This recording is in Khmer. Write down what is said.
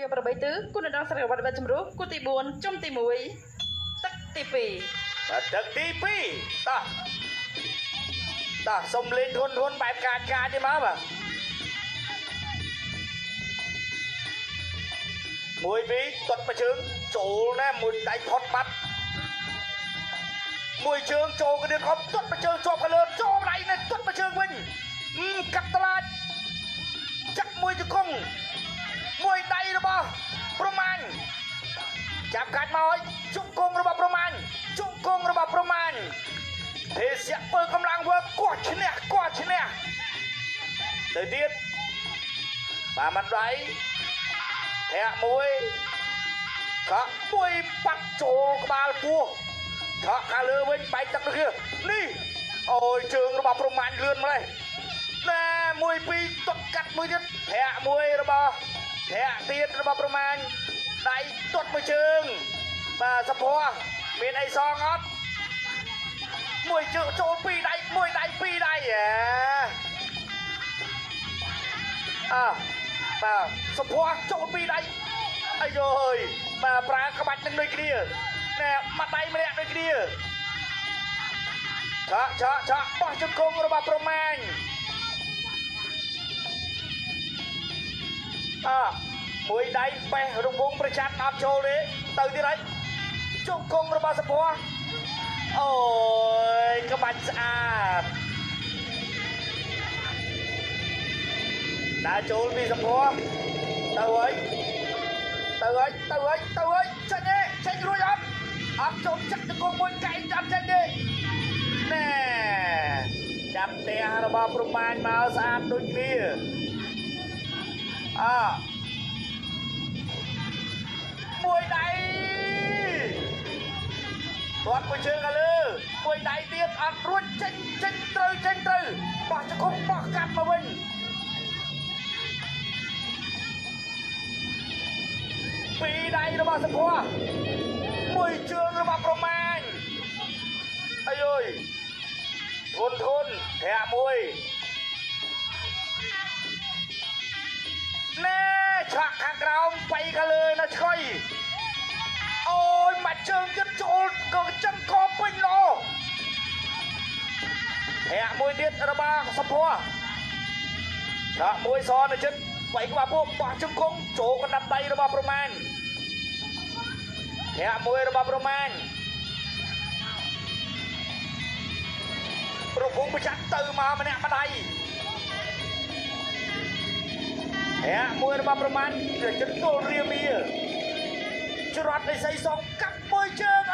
យក8ទិសគុណដល់ស្រែវត្តបាត់ជំរុះគូទី4ចំទី1ទឹកទី2ទឹកទី2តោះសុំលេងធន់បែបកាចទេមកបាទ1 2ទាត់មួយជើងចូលណាមួយដៃផុតបាត់មួយជើងចូលក៏ទៀតខំទាត់មួយជើងជាប់កលើចូលដៃនេះទាត់មួយជើងវិញកាត់តឡាចចាក់មួយជង្គង់មួយដៃរបស់ប្រមាញ់ចាប់កាច់មកឲ្យជង្គង់របស់ប្រមាញ់ជង្គង់របស់ប្រមាញ់ទេសៈពើកម្លាំងវើគាត់ឈ្នះទៅទៀតបាទមិនដៃធាក់មួយខកមួយបាត់ចូលក្បាលពោះខកខាងលើវិញបែកទឹកទៅនេះអូយជើងរបស់ប្រមាញ់លឿនម្លេះណែ1 2តុកកាត់មួយទៀតធាក់មួយរបស់ធាក់ទៀតរបស់ប្រមាញ់ដៃទាត់មួយជើងបាទសពហមានអីសងអត់មួយជើងចូល2ដៃ1ដៃ2ដៃបាទសពហចូល2ដៃអាយអើយបាទប្រើក្បាច់នឹងដូចគ្នាណែមួយដៃម្នាក់ដូចគ្នាឆក់បោះជង្គង់របស់ប្រមាញ់មួយដៃបេះរង្វង់ប្រចាំអត់ចូលទេទៅទៀតហើយជង្គង់របស់សពហអូយក្បាច់ស្អាតដើរចូលពីសពហទៅហើយចេញរួចអត់ចូលចាក់ជង្គង់មួយកែងចាប់ចេញទេណែចាប់ផ្ទះរបស់ប្រមាញ់មកស្អាតដូចគ្នាមួយដៃគាត់មួយជើងទៅលើមួយដៃទៀតអត់រួចចេញត្រូវបោះជង្គង់បោះកាត់មកវិញពីរដៃរបស់សភ័មួយជើងរបស់ប្រមាញ់អាយអើយធន់ធាក់មួយណែឆាក់ខាងក្រោមបែកខាងលើនៅឆ្កុយអូយមកជើងទៀតចូលក៏ចឹងកពេញលោធាក់មួយទៀតរបស់សភ័ឆាក់មួយសនៅចិត្តបែកក្បាលពោះបោះជង្គង់ចូលកណ្ដាប់ដៃរបស់ប្រមាញ់ធាក់មួយរបស់ប្រមាញ់រង្វង់ប្រចាំទៅមកម្នាក់ម្ដាយធាក់មួយរបស់ប្រមាញ់ចិត្តទល់រាមាច្រត់នៃសីសងកាប់មួយជើង